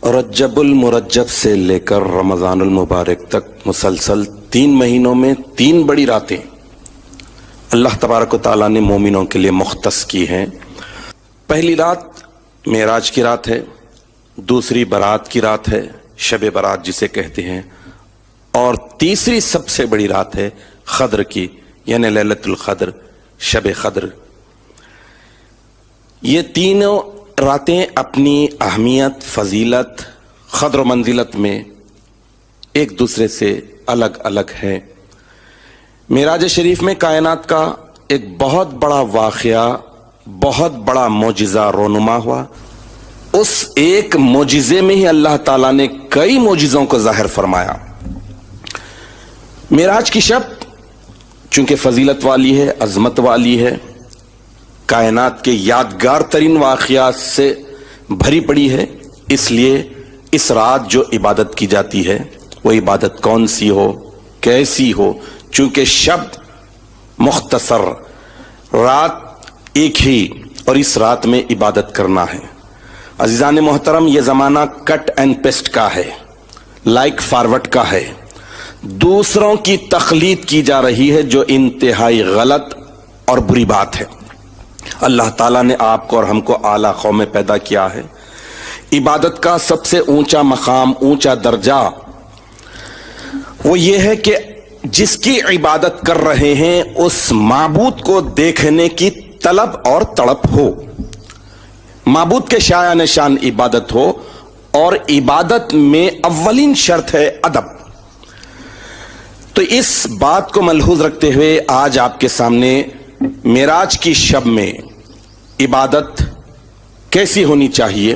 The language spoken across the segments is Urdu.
رجب المرجب سے لے کر رمضان المبارک تک مسلسل 3 مہینوں میں 3 بڑی راتیں اللہ تبارک و تعالیٰ نے مومنوں کے لیے مختص کی ہیں۔ پہلی رات معراج کی رات ہے، دوسری برات کی رات ہے، شب برات جسے کہتے ہیں، اور تیسری سب سے بڑی رات ہے قدر کی، یعنی لیلۃ القدر، شب قدر۔ یہ تینوں راتیں اپنی اہمیت، فضیلت، قدر و منزلت میں ایک دوسرے سے الگ الگ ہیں۔ معراج شریف میں کائنات کا ایک بہت بڑا واقعہ، بہت بڑا معجزہ رونما ہوا۔ اس ایک معجزے میں ہی اللہ تعالیٰ نے کئی معجزوں کو ظاہر فرمایا۔ معراج کی شب چونکہ فضیلت والی ہے، عظمت والی ہے، کائنات کے یادگار ترین واقعات سے بھری پڑی ہے، اس لیے اس رات جو عبادت کی جاتی ہے وہ عبادت کون سی ہو، کیسی ہو، چونکہ شب مختصر، رات ایک ہی، اور اس رات میں عبادت کرنا ہے۔ عزیزان محترم، یہ زمانہ کٹ اینڈ پیسٹ کا ہے، لائک فارورڈ کا ہے، دوسروں کی تقلید کی جا رہی ہے جو انتہائی غلط اور بری بات ہے۔ اللہ تعالیٰ نے آپ کو اور ہم کو اعلیٰ قوم میں پیدا کیا ہے۔ عبادت کا سب سے اونچا مقام، اونچا درجہ وہ یہ ہے کہ جس کی عبادت کر رہے ہیں اس معبود کو دیکھنے کی طلب اور تڑپ ہو، معبود کے شایع نشان عبادت ہو، اور عبادت میں اولین شرط ہے ادب۔ تو اس بات کو ملحوظ رکھتے ہوئے آج آپ کے سامنے معراج کی شب میں عبادت کیسی ہونی چاہیے،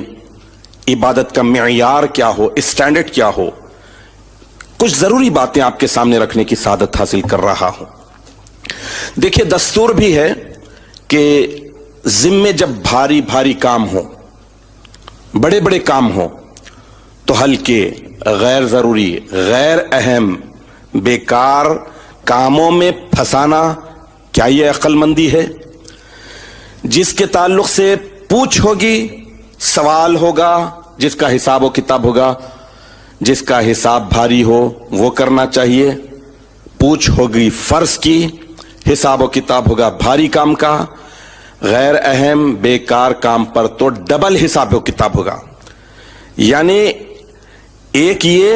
عبادت کا معیار کیا ہو، اسٹینڈرڈ کیا ہو، کچھ ضروری باتیں آپ کے سامنے رکھنے کی سعادت حاصل کر رہا ہوں۔ دیکھیے، دستور بھی ہے کہ ذمے جب بھاری بھاری کام ہو، بڑے بڑے کام ہو، تو ہلکے، غیر ضروری، غیر اہم، بیکار کاموں میں پھنسانا کیا یہ عقل مندی ہے؟ جس کے تعلق سے پوچھ ہوگی، سوال ہوگا، جس کا حساب و کتاب ہوگا، جس کا حساب بھاری ہو وہ کرنا چاہیے۔ پوچھ ہوگی فرض کی، حساب و کتاب ہوگا بھاری کام کا، غیر اہم بیکار کام پر تو ڈبل حساب و کتاب ہوگا۔ یعنی ایک یہ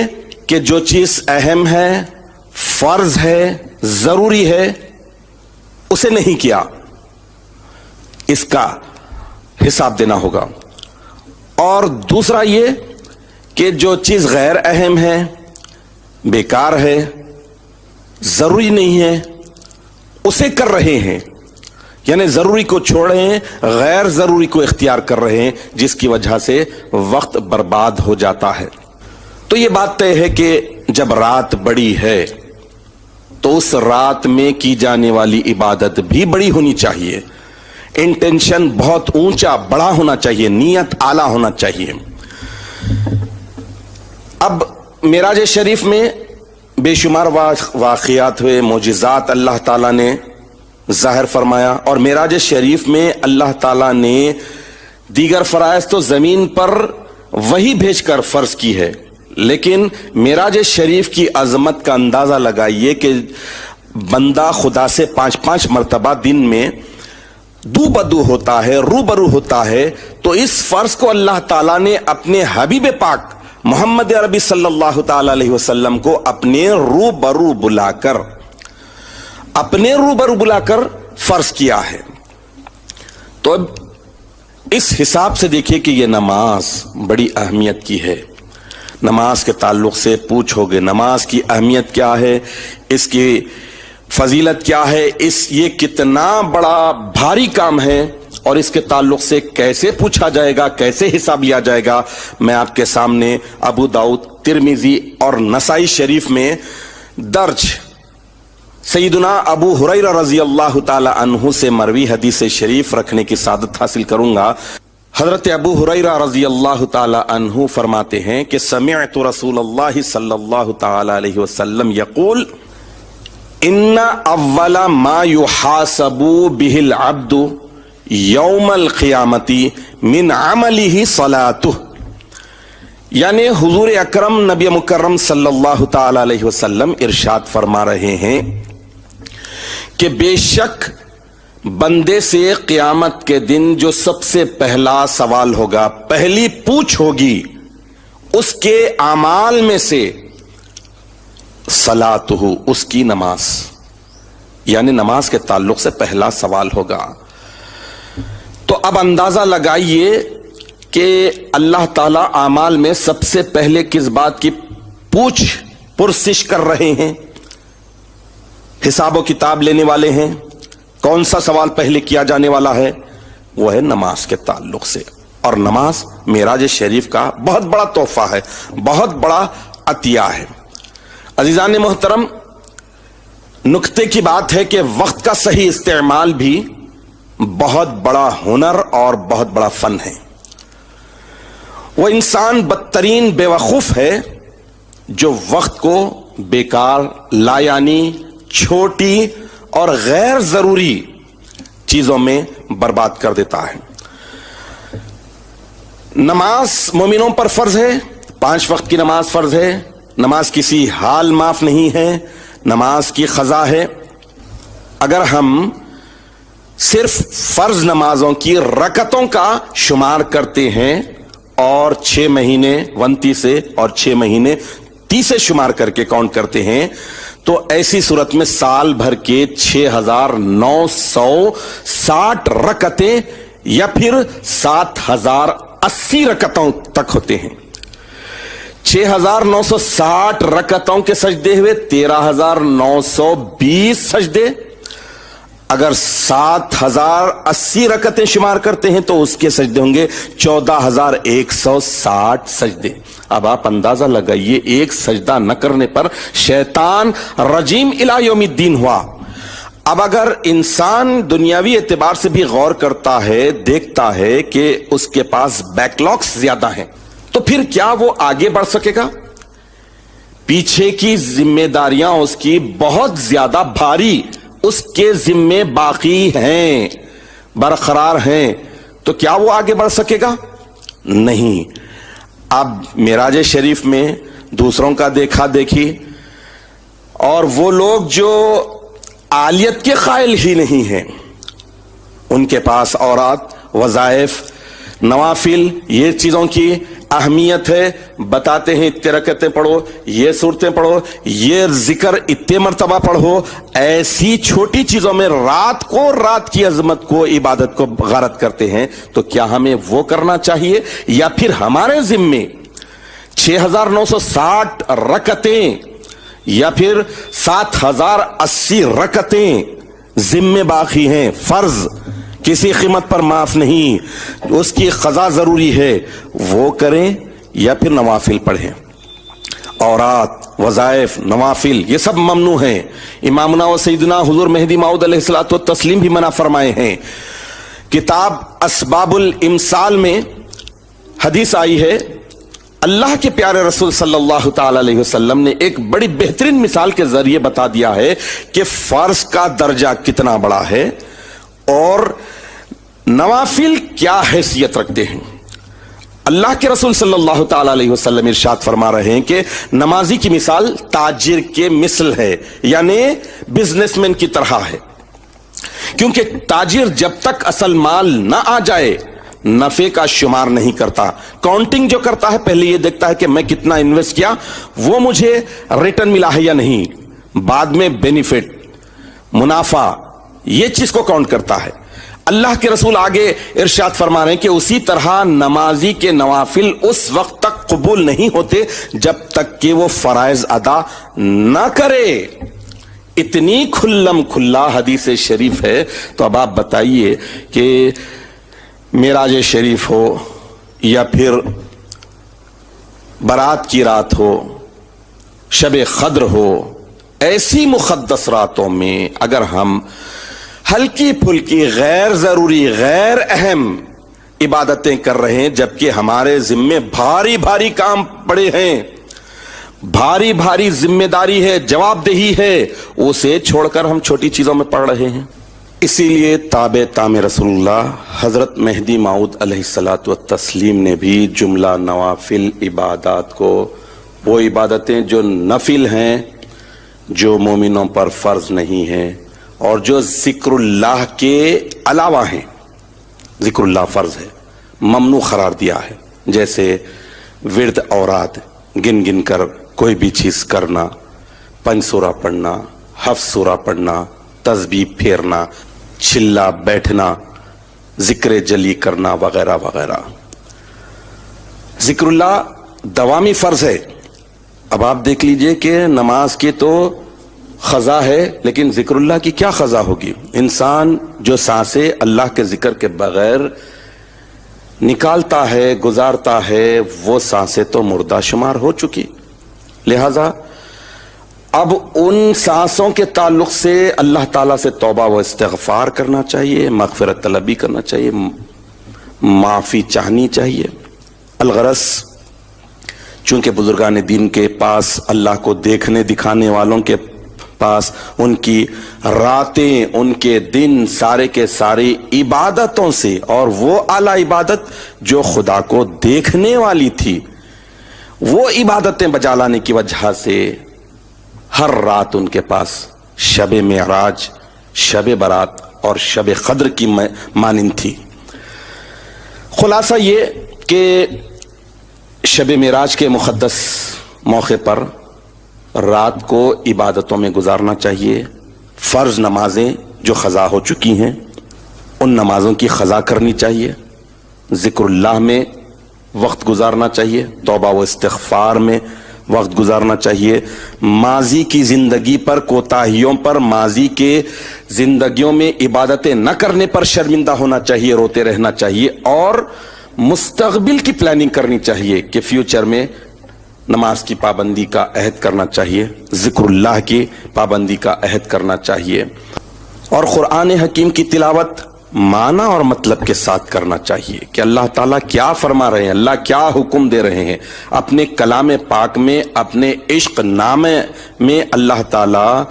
کہ جو چیز اہم ہے، فرض ہے، ضروری ہے، اسے نہیں کیا، اس کا حساب دینا ہوگا۔ اور دوسرا یہ کہ جو چیز غیر اہم ہے، بیکار ہے، ضروری نہیں ہے، اسے کر رہے ہیں، یعنی ضروری کو چھوڑ رہے ہیں، غیر ضروری کو اختیار کر رہے ہیں، جس کی وجہ سے وقت برباد ہو جاتا ہے۔ تو یہ بات طے ہے کہ جب رات بڑی ہے تو اس رات میں کی جانے والی عبادت بھی بڑی ہونی چاہیے، انٹینشن بہت اونچا بڑا ہونا چاہیے، نیت اعلیٰ ہونا چاہیے۔ اب معراج شریف میں بے شمار واقعات ہوئے، معجزات اللہ تعالیٰ نے ظاہر فرمایا، اور معراج شریف میں اللہ تعالیٰ نے دیگر فرائض تو زمین پر وہی بھیج کر فرض کی ہے، لیکن معراج شریف کی عظمت کا اندازہ لگائیے کہ بندہ خدا سے 5 مرتبہ دن میں دو بدو ہوتا ہے، روبرو ہوتا ہے، تو اس فرض کو اللہ تعالیٰ نے اپنے حبیب پاک محمد عربی صلی اللہ تعالی علیہ وسلم کو اپنے روبرو بلا کر فرض کیا ہے۔ تو اب اس حساب سے دیکھیے کہ یہ نماز بڑی اہمیت کی ہے۔ نماز کے تعلق سے پوچھو گے نماز کی اہمیت کیا ہے، اس کی فضیلت کیا ہے، یہ کتنا بڑا بھاری کام ہے، اور اس کے تعلق سے کیسے پوچھا جائے گا، کیسے حساب لیا جائے گا، میں آپ کے سامنے ابو داؤد، ترمذی اور نسائی شریف میں درج سیدنا ابو ہریرہ رضی اللہ تعالی عنہ سے مروی حدیث شریف رکھنے کی سعادت حاصل کروں گا۔ حضرت ابو ہریرہ رضی اللہ تعالی عنہ فرماتے ہیں کہ سمعت رسول اللہ صلی اللہ تعالی علیہ وسلم یقول ان اول ما يحاسب به العبد یوم القیامت من عملہ صلاتہ، یعنی حضور اکرم نبی مکرم صلی اللہ تعالی علیہ وسلم ارشاد فرما رہے ہیں کہ بے شک بندے سے قیامت کے دن جو سب سے پہلا سوال ہوگا، پہلی پوچھ ہوگی، اس کے اعمال میں سے صلاتہ، اس کی نماز، یعنی نماز کے تعلق سے پہلا سوال ہوگا۔ تو اب اندازہ لگائیے کہ اللہ تعالی اعمال میں سب سے پہلے کس بات کی پرسش کر رہے ہیں، حساب و کتاب لینے والے ہیں، کون سا سوال پہلے کیا جانے والا ہے؟ وہ ہے نماز کے تعلق سے۔ اور نماز معراج شریف کا بہت بڑا تحفہ ہے، بہت بڑا عطیہ ہے۔ عزیزان محترم، نکتے کی بات ہے کہ وقت کا صحیح استعمال بھی بہت بڑا ہنر اور بہت بڑا فن ہے۔ وہ انسان بدترین بے وقوف ہے جو وقت کو بیکار، لایعنی، چھوٹی اور غیر ضروری چیزوں میں برباد کر دیتا ہے۔ نماز مومنوں پر فرض ہے، 5 وقت کی نماز فرض ہے، نماز کسی حال معاف نہیں ہے، نماز کی قضا ہے۔ اگر ہم صرف فرض نمازوں کی رکعتوں کا شمار کرتے ہیں اور 6 مہینے 29 سے اور 6 مہینے 30 سے شمار کر کے کاؤنٹ کرتے ہیں تو ایسی صورت میں سال بھر کے 6960 رکعتیں یا پھر 7080 رکعتوں تک ہوتے ہیں۔ 6960 رکعتوں کے سجدے ہوئے 13920 سجدے۔ اگر 7080 رکعتیں شمار کرتے ہیں تو اس کے سجدے ہوں گے 14160 سجدے۔ اب آپ اندازہ لگائیے، ایک سجدہ نہ کرنے پر شیطان رجیم الی یوم الدین ہوا۔ اب اگر انسان دنیاوی اعتبار سے بھی غور کرتا ہے، دیکھتا ہے کہ اس کے پاس بیک لاگز زیادہ ہیں، تو پھر کیا وہ آگے بڑھ سکے گا؟ پیچھے کی ذمہ داریاں اس کی بہت زیادہ بھاری اس کے ذمے باقی ہیں، برقرار ہیں، تو کیا وہ آگے بڑھ سکے گا؟ نہیں۔ اب معراج شریف میں دوسروں کا دیکھا دیکھی اور وہ لوگ جو عالیت کے قائل ہی نہیں ہیں، ان کے پاس اورات، وظائف، نوافل، یہ چیزوں کی اہمیت ہے، بتاتے ہیں اتنے رکعتیں پڑھو، یہ صورتیں پڑھو، یہ ذکر اتنے مرتبہ پڑھو۔ ایسی چھوٹی چیزوں میں رات کی عظمت کو، عبادت کو غارت کرتے ہیں، تو کیا ہمیں وہ کرنا چاہیے؟ یا پھر ہمارے ذمے 6960 رکعتیں یا پھر 7080 رکعتیں ذمے باقی ہیں، فرض کسی قیمت پر معاف نہیں، اس کی قضا ضروری ہے، وہ کریں یا پھر نوافل پڑھیں۔ اورات، وظائف، نوافل یہ سب ممنوع ہیں۔ امامنا و سیدنا حضور مہدی موعود علیہ الصلوۃ والتسلیم بھی منع فرمائے ہیں۔ کتاب اسباب الامسال میں حدیث آئی ہے، اللہ کے پیارے رسول صلی اللہ تعالی علیہ وسلم نے ایک بڑی بہترین مثال کے ذریعے بتا دیا ہے کہ فرض کا درجہ کتنا بڑا ہے اور نوافل کیا حیثیت رکھتے ہیں۔ اللہ کے رسول صلی اللہ تعالی علیہ وسلم ارشاد فرما رہے ہیں کہ نمازی کی مثال تاجر کے مثل ہے، یعنی بزنس مین کی طرح ہے، کیونکہ تاجر جب تک اصل مال نہ آ جائے نفع کا شمار نہیں کرتا۔ کاؤنٹنگ جو کرتا ہے پہلے یہ دیکھتا ہے کہ میں کتنا انویسٹ کیا، وہ مجھے ریٹرن ملا ہے یا نہیں، بعد میں بینیفٹ، منافع، یہ چیز کو کاؤنٹ کرتا ہے۔ اللہ کے رسول آگے ارشاد فرما رہے ہیں کہ اسی طرح نمازی کے نوافل اس وقت تک قبول نہیں ہوتے جب تک کہ وہ فرائض ادا نہ کرے۔ اتنی کھلم کھلا حدیث شریف ہے، تو اب آپ بتائیے کہ معراج شریف ہو یا پھر برات کی رات ہو، شب قدر ہو، ایسی مقدس راتوں میں اگر ہم ہلکی پھلکی غیر ضروری غیر اہم عبادتیں کر رہے ہیں جبکہ ہمارے ذمے بھاری بھاری کام پڑے ہیں، بھاری بھاری ذمہ داری ہے، جواب دہی ہے، اسے چھوڑ کر ہم چھوٹی چیزوں میں پڑ رہے ہیں۔ اسی لیے تابع تام رسول اللہ حضرت مہدی موعود علیہ الصلوۃ والتسلیم نے بھی جملہ نوافل عبادات کو، وہ عبادتیں جو نفل ہیں، جو مومنوں پر فرض نہیں ہیں اور جو ذکر اللہ کے علاوہ ہیں، ذکر اللہ فرض ہے، ممنوع قرار دیا ہے، جیسے ورد اوراد گن گن کر کوئی بھی چیز کرنا، 5 سورہ پڑھنا، 7 سورہ پڑھنا، تسبیح پھیرنا، چلا بیٹھنا، ذکر جلی کرنا وغیرہ وغیرہ۔ ذکر اللہ دوامی فرض ہے۔ اب آپ دیکھ لیجئے کہ نماز کی تو قضا ہے، لیکن ذکر اللہ کی کیا قضا ہوگی؟ انسان جو سانسیں اللہ کے ذکر کے بغیر نکالتا ہے، گزارتا ہے، وہ سانسیں تو مردہ شمار ہو چکی۔ لہذا اب ان سانسوں کے تعلق سے اللہ تعالیٰ سے توبہ و استغفار کرنا چاہیے، مغفرت طلبی کرنا چاہیے، معافی چاہنی چاہیے۔ الغرض چونکہ بزرگان دین کے پاس، اللہ کو دیکھنے دکھانے والوں کے پاس، ان کی راتیں، ان کے دن سارے کے سارے عبادتوں سے، اور وہ اعلی عبادت جو خدا کو دیکھنے والی تھی، وہ عبادتیں بجا لانے کی وجہ سے ہر رات ان کے پاس شب معراج، شب برات اور شب قدر کی مانند تھی۔ خلاصہ یہ کہ شب معراج کے مقدس موقع پر رات کو عبادتوں میں گزارنا چاہیے۔ فرض نمازیں جو قضا ہو چکی ہیں ان نمازوں کی قضا کرنی چاہیے، ذکر اللہ میں وقت گزارنا چاہیے، توبہ و استغفار میں وقت گزارنا چاہیے، ماضی کی زندگی پر، کوتاہیوں پر، ماضی کے زندگیوں میں عبادتیں نہ کرنے پر شرمندہ ہونا چاہیے، روتے رہنا چاہیے، اور مستقبل کی پلاننگ کرنی چاہیے کہ فیوچر میں نماز کی پابندی کا عہد کرنا چاہیے، ذکر اللہ کی پابندی کا عہد کرنا چاہیے، اور قرآن حکیم کی تلاوت معنی اور مطلب کے ساتھ کرنا چاہیے کہ اللہ تعالیٰ کیا فرما رہے ہیں، اللہ کیا حکم دے رہے ہیں۔ اپنے کلام پاک میں، اپنے عشق نامے میں اللہ تعالیٰ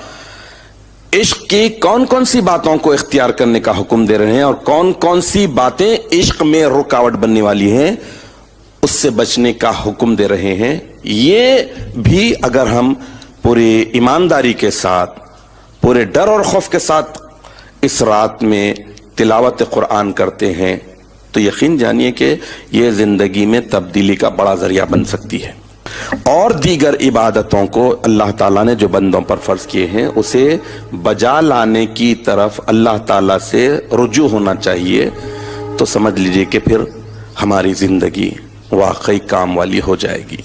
عشق کی کون کون سی باتوں کو اختیار کرنے کا حکم دے رہے ہیں، اور کون کون سی باتیں عشق میں رکاوٹ بننے والی ہیں، اس سے بچنے کا حکم دے رہے ہیں۔ یہ بھی اگر ہم پوری ایمانداری کے ساتھ، پورے ڈر اور خوف کے ساتھ اس رات میں تلاوت قرآن کرتے ہیں تو یقین جانیے کہ یہ زندگی میں تبدیلی کا بڑا ذریعہ بن سکتی ہے۔ اور دیگر عبادتوں کو اللہ تعالیٰ نے جو بندوں پر فرض کیے ہیں اسے بجا لانے کی طرف اللہ تعالیٰ سے رجوع ہونا چاہیے، تو سمجھ لیجئے کہ پھر ہماری زندگی واقعی کام والی ہو جائے گی۔